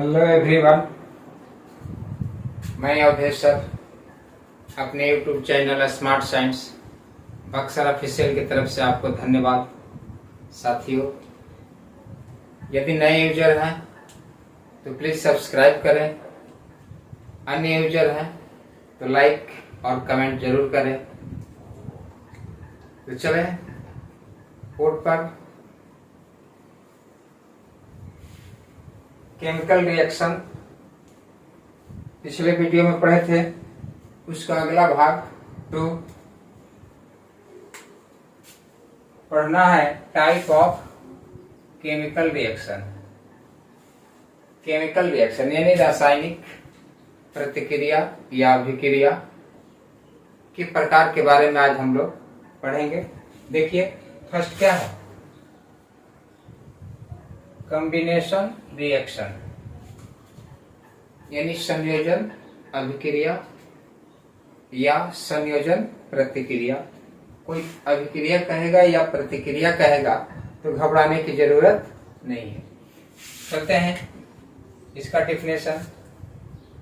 Hello everyone, मैं Awadhesh sir अपने YouTube channel smart science Buxar official की तरफ से आपको धन्यवाद। साथियों, यदि नए यूजर हैं तो प्लीज़ सब्सक्राइब करें, अन्य यूजर हैं तो लाइक और कमेंट जरूर करें। तो चलें कोड पर। केमिकल रिएक्शन पिछले वीडियो में पढ़े थे, उसका अगला भाग 2 पढ़ना है। Type of chemical reaction. Chemical reaction यानी रासायनिक प्रतिक्रिया या अभिक्रिया के प्रकार के बारे में आज हम लोग पढ़ेंगे। देखिए, फर्स्ट क्या है? कॉम्बिनेशन रिएक्शन यानी संयोजन अभिक्रिया या संयोजन प्रतिक्रिया। कोई अभिक्रिया कहेगा या प्रतिक्रिया कहेगा तो घबराने की जरूरत नहीं है। चलते हैं, इसका डेफिनेशन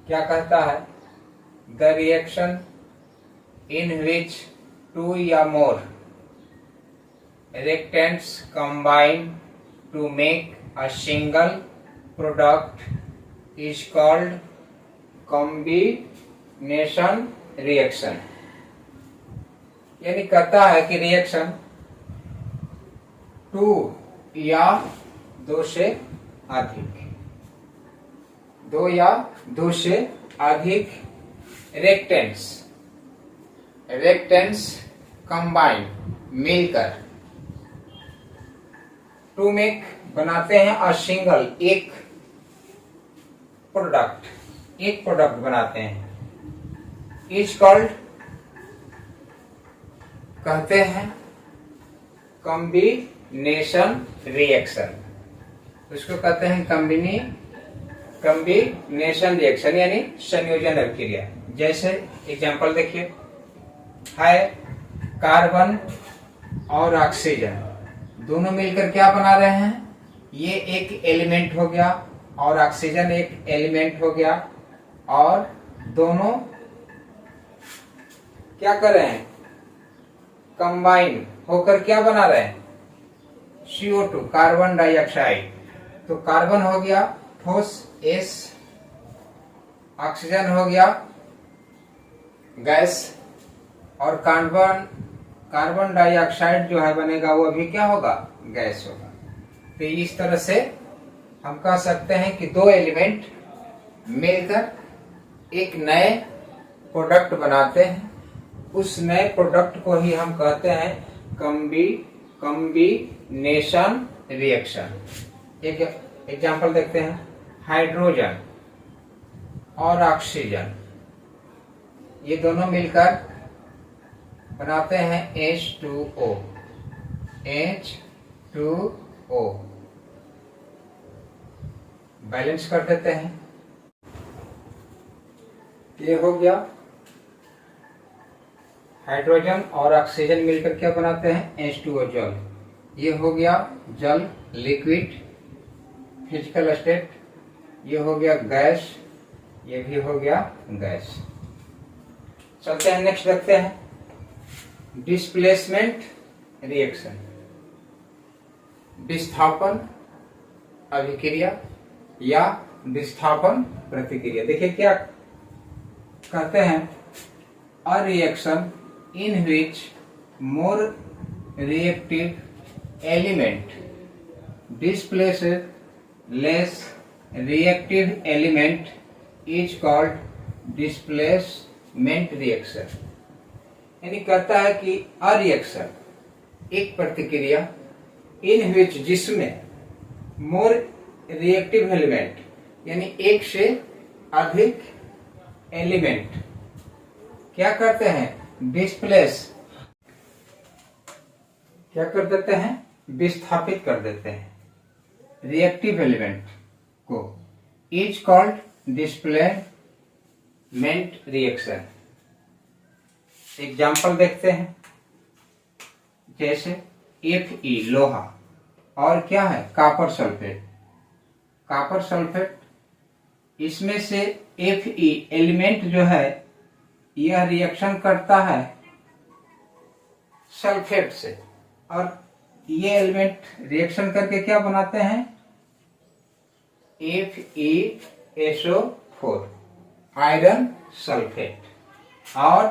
क्या कहता है? द रिएक्शन इन विच 2 या मोर reactants combine to make a single product is called combination reaction। यानी कहता है कि रिएक्शन 2 या 2 से अधिक 2 या 2 से अधिक रिएक्टेंट्स कंबाइन मिलकर टू मेक बनाते हैं अ सिंगल एक प्रोडक्ट बनाते हैं। इज कॉल्ड कहते हैं कॉम्बिनेशन रिएक्शन। उसको कहते हैं कॉम्बिनेशन रिएक्शन यानी संयोजन अभिक्रिया। जैसे एग्जांपल देखिए, है कार्बन और ऑक्सीजन दोनों मिलकर क्या बना रहे हैं? ये एक एलिमेंट हो गया और ऑक्सीजन एक एलिमेंट हो गया, और दोनों क्या कर रहे हैं? कंबाइन होकर क्या बना रहे हैं? CO2 carbon dioxide. तो कार्बन हो गया ठोस S, ऑक्सीजन हो गया गैस, और कार्बन डाइऑक्साइड जो है बनेगा वो भी क्या होगा? गैस होगा। तो इस तरह से हम कह सकते हैं कि 2 एलिमेंट मिलकर एक नए प्रोडक्ट बनाते हैं। उस नए प्रोडक्ट को ही हम कहते हैं कॉम्बिनेशन रिएक्शन। एक एग्जांपल देखते हैं, हाइड्रोजन और ऑक्सीजन ये दोनों मिलकर बनाते हैं H2O। बैलेंस कर देते हैं। ये हो गया हाइड्रोजन और ऑक्सीजन मिलकर क्या बनाते हैं? H2O जल। ये हो गया जल लिक्विड फिजिकल स्टेट। ये हो गया गैस, ये भी हो गया गैस। चलते हैं, नेक्स्ट देखते हैं डिस्प्लेसमेंट रिएक्शन। विस्थापन अभिक्रिया या विस्थापन प्रतिक्रिया। देखिए क्या कहते हैं? A reaction in which more reactive element displace less reactive element is called displacement reaction. यानी कहता है कि अ रिएक्शन एक प्रतिक्रिया इन विच जिसमें मोर रिएक्टिव एलिमेंट यानी एक से अधिक एलिमेंट क्या करते हैं? डिस्प्लेस क्या कर देते हैं? विस्थापित कर देते हैं रिएक्टिव एलिमेंट को। Is called displacement reaction. Example देखते हैं, जैसे Fe लोहा और क्या है? Copper sulphate. कॉपर सल्फेट इसमें से Fe एलिमेंट जो है यह रिएक्शन करता है सल्फेट से, और ये एलिमेंट रिएक्शन करके क्या बनाते हैं, FeSO4 आयरन सल्फेट। और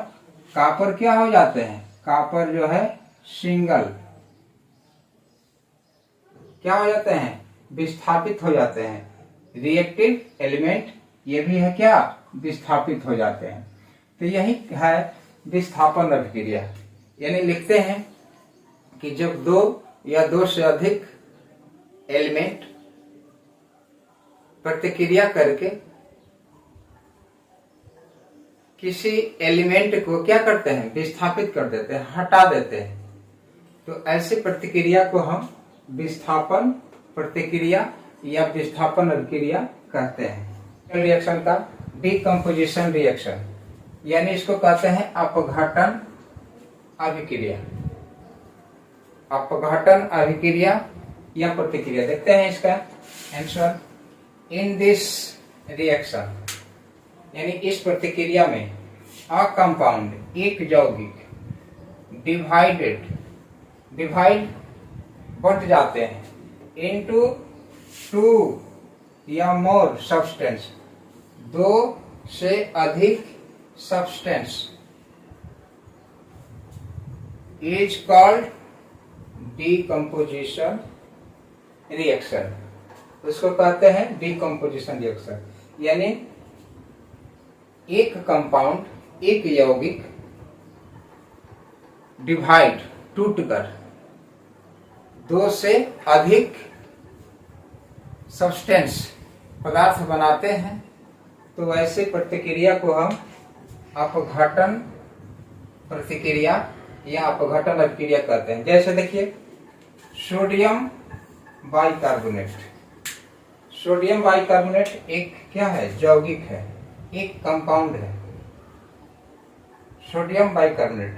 कॉपर क्या हो जाते हैं, कॉपर जो है सिंगल क्या हो जाते हैं, विस्थापित हो जाते हैं। रिएक्टिव एलिमेंट ये भी है क्या, विस्थापित हो जाते हैं। तो यही है विस्थापन अभिक्रिया। यानी लिखते हैं कि जब दो या दो से अधिक एलिमेंट प्रतिक्रिया करके किसी एलिमेंट को क्या करते हैं, विस्थापित कर देते हैं, हटा देते हैं, तो ऐसी प्रतिक्रिया को हम विस्थापन प्रतिक्रिया या विस्थापन अभिक्रिया कहते हैं। रिएक्शन का डीकम्पोजिशन रिएक्शन, यानी इसको कहते हैं अपघटन अभिक्रिया। अपघटन अभिक्रिया या प्रतिक्रिया, देखते हैं इसका आंसर। इन दिस रिएक्शन, यानी इस प्रतिक्रिया में अ कंपाउंड एक यौगिक डिवाइड बढ़ जाते हैं इनटू 2 या मोर सब्सटेंस, 2 से अधिक substance, is called decomposition reaction. उसको कहते हैं डीकम्पोजिशन रिएक्शन। यानी एक कंपाउंड, एक यौगिक डिवाइड टूटकर 2 से अधिक सब्सटेंस पदार्थ बनाते हैं, तो ऐसे प्रतिक्रिया को हम अपघटन प्रतिक्रिया या अपघटन अभिक्रिया कहते हैं। जैसे देखिए सोडियम बाइकार्बोनेट, सोडियम बाइकार्बोनेट एक क्या है, यौगिक है, एक कंपाउंड है सोडियम बाइकार्बोनेट।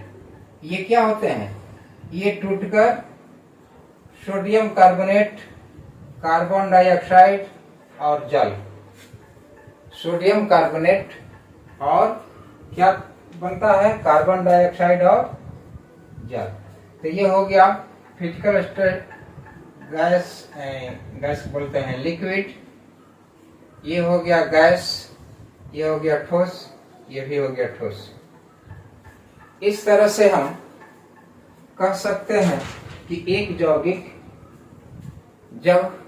ये क्या होते हैं, ये टूटकर सोडियम कार्बोनेट, कार्बन डाइऑक्साइड और जल, सोडियम कार्बोनेट और क्या बनता है, कार्बन डाइऑक्साइड और जल। तो ये हो गया फिजिकल स्टेट गैस बोलते हैं लिक्विड, ये हो गया गैस, ये हो गया ठोस, ये भी हो गया ठोस। इस तरह से हम कह सकते हैं कि एक यौगिक जब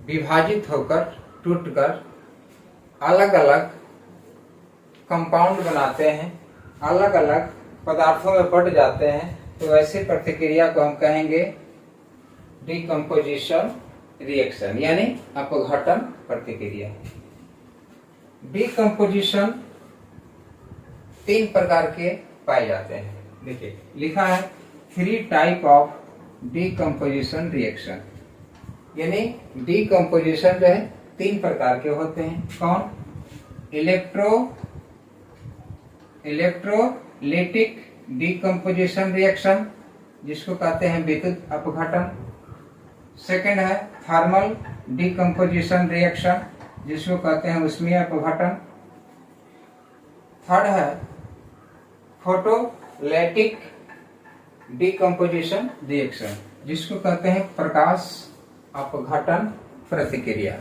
विभाजित होकर टूटकर अलग अलग कंपाउंड बनाते हैं, अलग अलग पदार्थों में बढ़ जाते हैं, तो ऐसी प्रतिक्रिया को हम कहेंगे डीकम्पोजिशन रिएक्शन, यानी अपघटन प्रतिक्रिया। डीकम्पोजिशन 3 प्रकार के पाए जाते हैं। देखिए लिखा है 3 टाइप ऑफ डीकम्पोजिशन रिएक्शन, यानी डीकम्पोजिशन जो है 3 प्रकार के होते हैं। कौन, इलेक्ट्रोलाइटिक डीकम्पोजिशन रिएक्शन, जिसको कहते हैं विद्युत अपघटन। सेकंड है थर्मल डीकम्पोजिशन रिएक्शन, जिसको कहते हैं ऊष्मीय अपघटन। थर्ड है फोटोलाइटिक डीकम्पोजिशन रिएक्शन, जिसको कहते हैं प्रकाश अपघटन प्रतिक्रिया।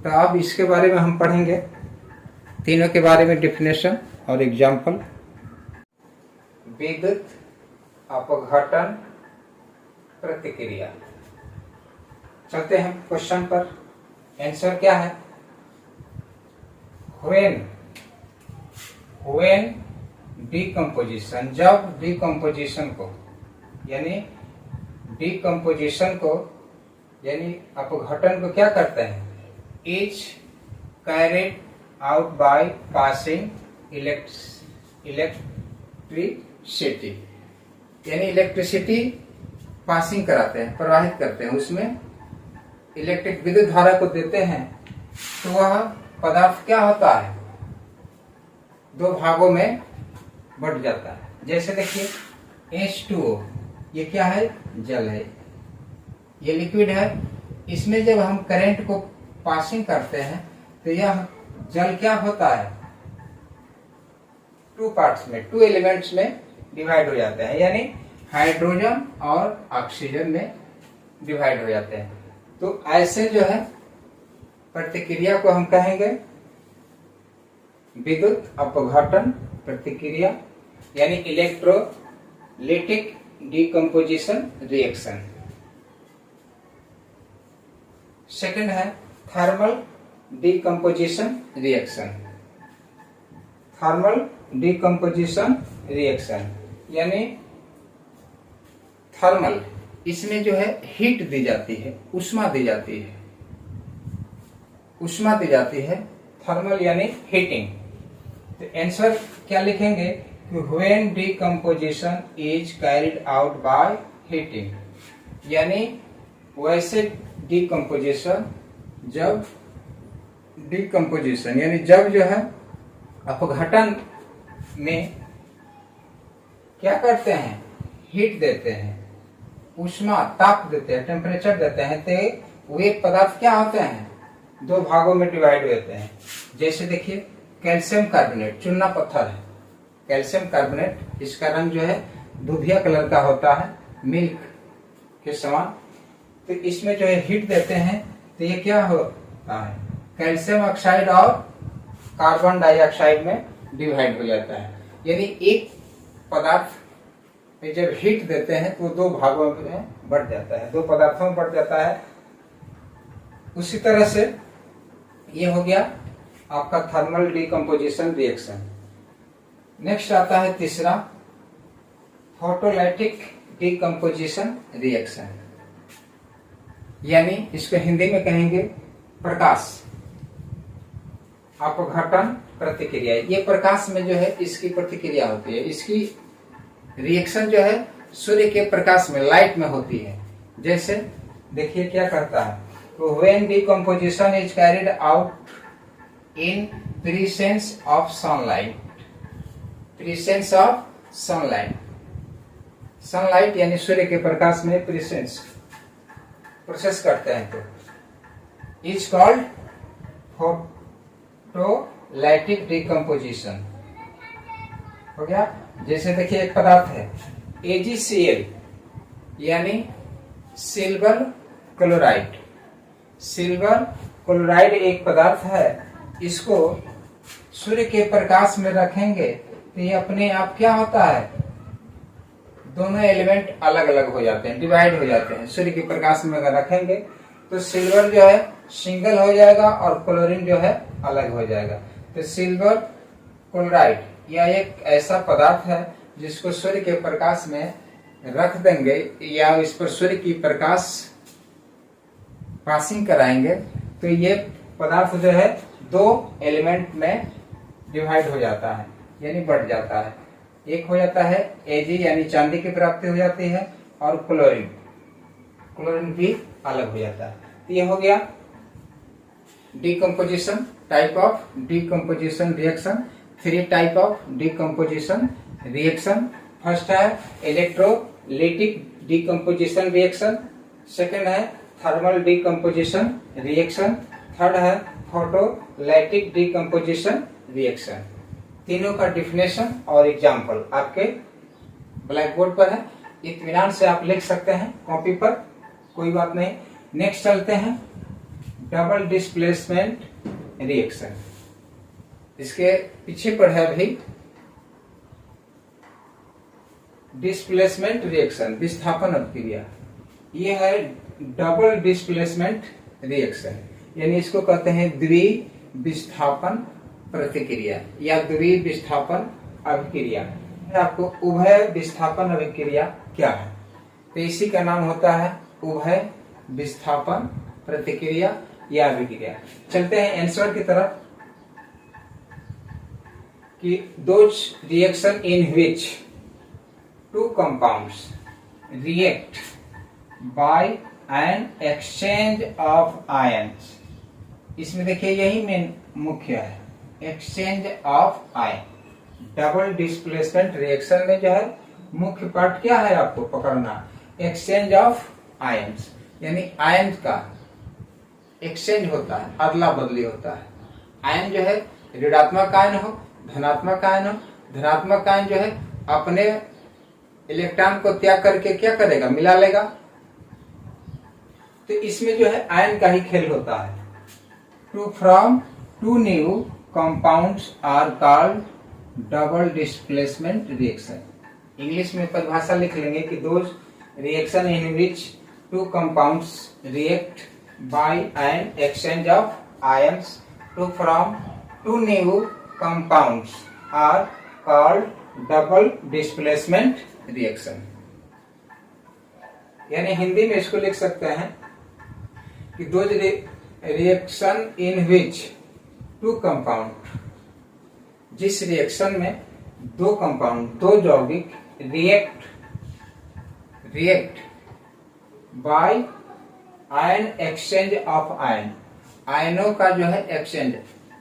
तो अब इसके बारे में हम पढ़ेंगे, तीनों के बारे में डेफिनेशन और एग्जाम्पल। विद्युत अपघटन प्रतिक्रिया। चलते हैं क्वेश्चन पर। आंसर क्या है, व्हेन डीकम्पोजिशन, जब डीकम्पोजिशन को यानी अपघटन को क्या करते हैं, is carried out by passing electricity, यानी इलेक्ट्रिसिटी पासिंग कराते हैं, प्रवाहित करते हैं, उसमें इलेक्ट्रिक विद्युत धारा को देते हैं, तो वह पदार्थ क्या होता है, 2 भागों में बढ़ जाता है। जैसे देखिए H2O, ये क्या है, जल है, ये लिक्विड है। इसमें जब हम करंट को पासिंग करते हैं तो यह जल क्या होता है, टू पार्ट्स में, टू एलिमेंट्स में डिवाइड हो जाते हैं, यानी हाइड्रोजन और ऑक्सीजन में डिवाइड हो जाते हैं। तो ऐसे जो है प्रतिक्रिया को हम कहेंगे विद्युत अपघटन प्रतिक्रिया, यानी इलेक्ट्रोलिटिक डिकम्पोजिशन रिएक्शन। सेकंड है thermal decomposition reaction. Thermal decomposition reaction यानी थर्मल, इसमें जो है हीट दी जाती है, उष्मा दी जाती है, उष्मा दी जाती है, थर्मल यानी हीटिंग। तो आंसर क्या लिखेंगे कि when decomposition is carried out by heating, यानी वैसे डिकम्पोजिशन, जब डिकम्पोजिशन यानी जब जो है अपघटन में क्या करते हैं, हीट देते हैं, उष्मा ताप देते हैं, टेम्परेचर देते हैं, तो वे पदार्थ क्या होते हैं, दो भागों में डिवाइड होते हैं। जैसे देखिए कैल्शियम कार्बोनेट, चूना पत्थर है कैल्शियम कार्बोनेट, इसका रंग जो है दुधिया कलर का होता है, मिल्क के समान। तो इसमें जो है हीट देते हैं तो ये क्या होता है, कैल्शियम ऑक्साइड और कार्बन डाइऑक्साइड में डिवाइड हो जाता है। यानी एक पदार्थ में जब हीट देते हैं तो दो भागों में बढ़ जाता है, दो पदार्थों में बढ़ जाता है। उसी तरह से ये हो गया आपका थर्मल डिकम्पोजिशन रिएक्शन। नेक्स्ट आता है तीसरा फोटोलाइटिक डिकम्पोजिशन रिएक्शन, यानी इसको हिंदी में कहेंगे प्रकाश अपघटन प्रतिक्रिया। ये प्रकाश में जो है इसकी प्रतिक्रिया होती है, इसकी रिएक्शन जो है सूर्य के प्रकाश में, लाइट में होती है। जैसे देखिए क्या करता है, तो when decomposition is carried out in presence of sunlight, presence of sunlight, sunlight यानी सूर्य के प्रकाश में प्रेजेंस प्रोसेस करते हैं तो इज कॉल्ड फोटोलाइटिक डिकम्पोजिशन। हो गया। जैसे देखिए एक पदार्थ है AgCl यानी सिल्वर क्लोराइड, सिल्वर क्लोराइड एक पदार्थ है, इसको सूर्य के प्रकाश में रखेंगे तो ये अपने आप क्या होता है, दोनों एलिमेंट अलग अलग हो जाते हैं, डिवाइड हो जाते हैं। सूर्य के प्रकाश में अगर रखेंगे तो सिल्वर जो है सिंगल हो जाएगा और क्लोरीन जो है अलग हो जाएगा। तो सिल्वर क्लोराइड यह एक ऐसा पदार्थ है जिसको सूर्य के प्रकाश में रख देंगे या इस पर सूर्य की प्रकाश पासिंग कराएंगे तो ये पदार्थ जो है दो एलिमेंट में डिवाइड हो जाता है, यानी बढ़ जाता है। एक हो जाता है Ag यानी चांदी की प्राप्ति हो जाती है, और क्लोरीन, क्लोरीन भी अलग हो जाता है। तो ये हो गया decomposition, type of decomposition reaction. 3 type of decomposition reaction. First है इलेक्ट्रोलिटिक डिकम्पोजिशन रिएक्शन, सेकंड है थर्मल डिकम्पोजिशन रिएक्शन, थर्ड है फोटोलाइटिक डिकम्पोजिशन रिएक्शन। तीनों का डिफिनेशन और एग्जाम्पल आपके ब्लैक बोर्ड पर है, इत्मीनान से आप लिख सकते हैं कॉपी पर, कोई बात नहीं। नेक्स्ट चलते हैं डबल डिस्प्लेसमेंट रिएक्शन। इसके पीछे पर है भी डिस्प्लेसमेंट रिएक्शन, विस्थापन अभिक्रिया। ये है डबल डिस्प्लेसमेंट रिएक्शन, यानी इसको कहते हैं द्विविस्थापन प्रतिक्रिया या द्विविस्थापन अभिक्रिया। आपको उभय विस्थापन अभिक्रिया क्या है, तो इसी का नाम होता है उभय विस्थापन प्रतिक्रिया या अभिक्रिया। चलते हैं आंसर की तरफ कि those reaction in which two compounds react by an exchange of ions. इसमें देखिए यही मेन मुख्य है, exchange of ion. Double displacement reaction में जो है मुख्य पार्ट क्या है आपको पकड़ना, एक्सचेंज ऑफ आयन्स, यानी आयन का एक्सचेंज होता है, अदला बदली होता है। आयन जो है ऋणात्मक आयन हो, धनात्मक आयन हो, धनात्मक आयन जो है अपने इलेक्ट्रॉन को त्याग करके क्या करेगा, मिला लेगा। तो इसमें जो है आयन का ही खेल होता है। To form two new compounds are called double displacement reaction. English में परिभाषा लिख लेंगे कि those reaction in which two compounds react by an exchange of ions to form two new compounds are called double displacement reaction. यानी हिंदी में इसको लिख सकते हैं कि दो reaction in which two compound, जिस रिएक्शन में दो कंपाउंड, दो यौगिक react by ion exchange of ion, आयनों का जो है एक्सचेंज,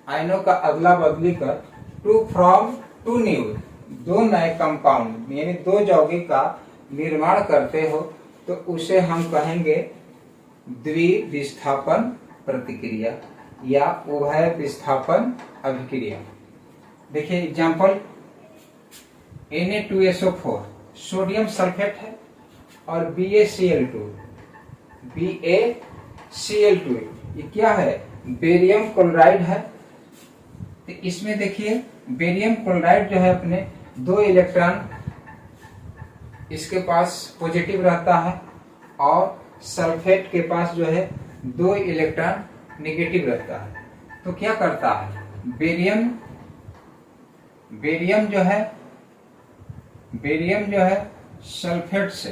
आयनों का अदला बदली कर, टू फ्रॉम टू न्यू, दो नए कंपाउंड यानी दो यौगिक का निर्माण करते हो, तो उसे हम कहेंगे द्विविस्थापन प्रतिक्रिया या उभय विस्थापन अभिक्रिया। देखिए एग्जांपल, Na2SO4 सोडियम सल्फेट है और BaCl2, ये क्या है, बेरियम क्लोराइड है। तो इसमें देखिए बेरियम क्लोराइड जो है अपने दो इलेक्ट्रॉन इसके पास पॉजिटिव रहता है और सल्फेट के पास जो है दो इलेक्ट्रॉन नेगेटिव रहता है। तो क्या करता है, बेरियम जो है सल्फेट से,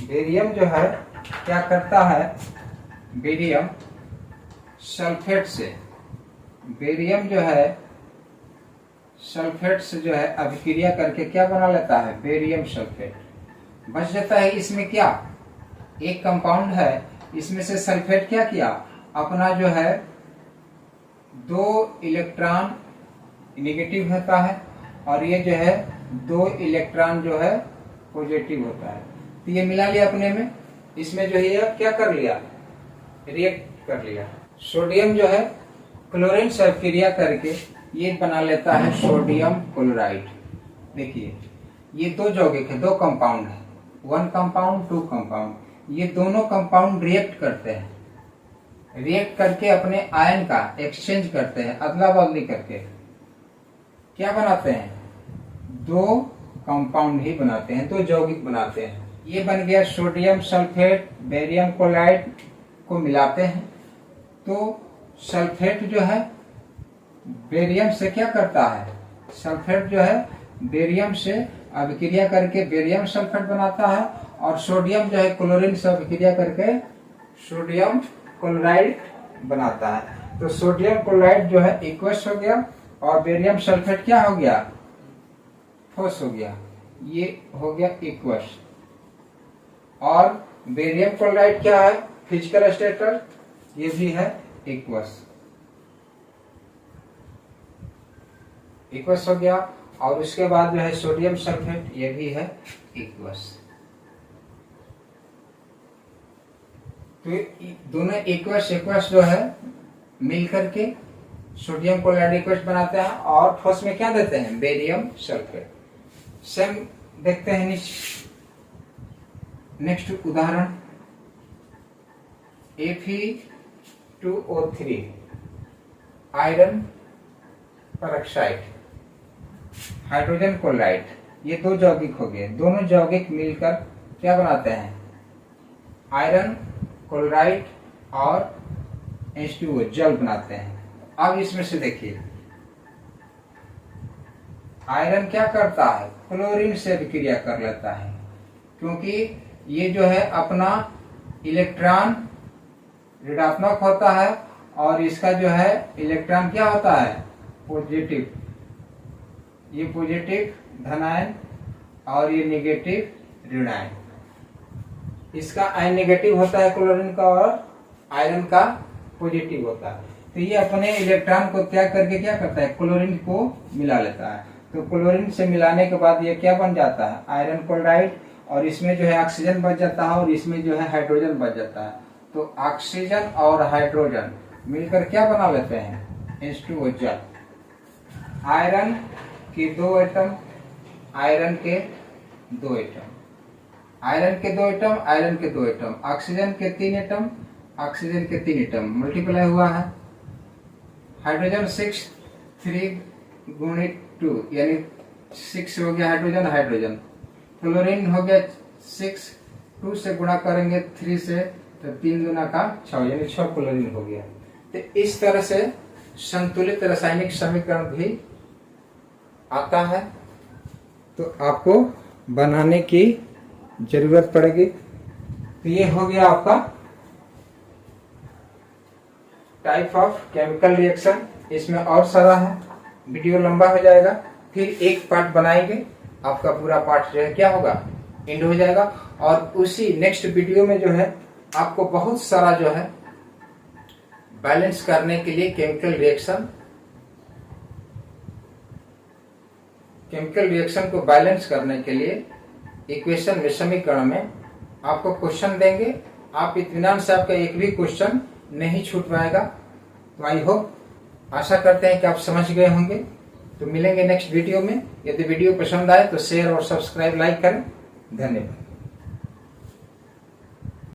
बेरियम जो है क्या करता है, बेरियम सल्फेट से, बेरियम जो है सल्फेट से जो है अभिक्रिया करके क्या बना लेता है, बेरियम सल्फेट। बच जाता है इसमें क्या, एक कंपाउंड है, इसमें से सल्फेट क्या किया, अपना जो है दो इलेक्ट्रॉन नेगेटिव होता है और ये जो है दो इलेक्ट्रॉन जो है पॉजिटिव होता है। तो ये मिला लिया अपने में, इसमें जो है क्या कर लिया, रिएक्ट कर लिया। सोडियम जो है क्लोरीन से अभिक्रिया करके ये बना लेता है सोडियम क्लोराइड। देखिए ये दो यौगिक है, दो कंपाउंड है, वन कंपाउंड टू कंपाउंड, ये दोनों कंपाउंड रिएक्ट करते हैं, रिएक्ट करके अपने आयन का एक्सचेंज करते हैं, अदला बदली करके क्या बनाते हैं, दो कंपाउंड ही बनाते हैं, दो यौगिक बनाते हैं। ये बन गया सोडियम सल्फेट, बेरियम क्लोराइड को मिलाते हैं तो सल्फेट जो है बेरियम से क्या करता है, सल्फेट जो है बेरियम से अभिक्रिया करके बेरियम सल्फेट बनाता है और सोडियम जो है क्लोरीन से अभिक्रिया करके सोडियम क्लोराइड बनाता है। तो सोडियम क्लोराइड जो है एक्वस हो गया और बेरियम सल्फेट क्या हो गया, ठोस हो गया, ये हो गया एक्वस। और बेरियम क्लोराइड क्या है, फिजिकल स्टेटर, ये भी है एक्वस, एक्वस हो गया। और उसके बाद जो है सोडियम सल्फेट, ये भी है एक्वस। तो दोनों एक्वस जो है मिलकर के सोडियम क्लोराइड एक्वस बनाते हैं और ठोस में क्या देते हैं, बेरियम सल्फेट। सेम देखते हैं नेक्स्ट उदाहरण, Fe2O3 iron peroxide, hydrogen chloride, ये दो यौगिक हो गए, दोनों यौगिक मिलकर क्या बनाते हैं, आयरन क्लोराइड और H2O जल बनाते हैं। अब इसमें से देखिए आयरन क्या करता है, क्लोरीन से अभिक्रिया कर लेता है, क्योंकि ये जो है अपना इलेक्ट्रॉन ऋणात्मक होता है और इसका जो है इलेक्ट्रॉन क्या होता है, पॉजिटिव, ये पॉजिटिव धनायन और ये नेगेटिव ऋणायन। इसका आयन नेगेटिव होता है क्लोरीन का और आयरन का पॉजिटिव होता है। तो ये अपने इलेक्ट्रॉन को त्याग करके क्या करता है, क्लोरीन को मिला लेता है। तो क्लोरीन से मिलाने के बाद ये क्या बन जाता है, आयरन क्लोराइड, और इसमें जो है ऑक्सीजन बच जाता है और इसमें जो है हाइड्रोजन बच जाता है। तो ऑक्सीजन और हाइड्रोजन मिलकर क्या बना लेते हैं, H2O जल। आयरन के 2 एटम, आयरन के 2 एटम, आयरन के 2 एटम, आयरन के 2 एटम, ऑक्सीजन के 3 एटम, ऑक्सीजन के 3 एटम मल्टीप्लाई हुआ है। हाइड्रोजन 6, 3 गुणित 2 यानी 6 हो गया हाइड्रोजन, हाइड्रोजन। क्लोरीन हो गया 6, 2 से गुणा करेंगे 3 से तो 3 दूना का 6 यानी 6 क्लोरीन हो गया। तो इस तरह से संतुलित रासायनिक समीकरण भी आता है, तो आपको बनाने की जरूरत पड़ेगी। तो ये हो गया आपका टाइप ऑफ केमिकल रिएक्शन। इसमें और सारा है, वीडियो लंबा हो जाएगा, फिर एक पार्ट बनाएंगे, आपका पूरा पार्ट जो है क्या होगा, एंड हो जाएगा। और उसी नेक्स्ट वीडियो में जो है आपको बहुत सारा जो है बैलेंस करने के लिए केमिकल रिएक्शन को बैलेंस करने के लिए इक्वेशन में, समीकरण में आपको क्वेश्चन देंगे। आप इत्मीनान से आपका एक भी क्वेश्चन नहीं छूट पाएगा। तो आई होप, आशा करते हैं कि आप समझ गए होंगे। तो मिलेंगे नेक्स्ट वीडियो में। यदि वीडियो पसंद आए तो शेयर और सब्सक्राइब, लाइक करें। धन्यवाद।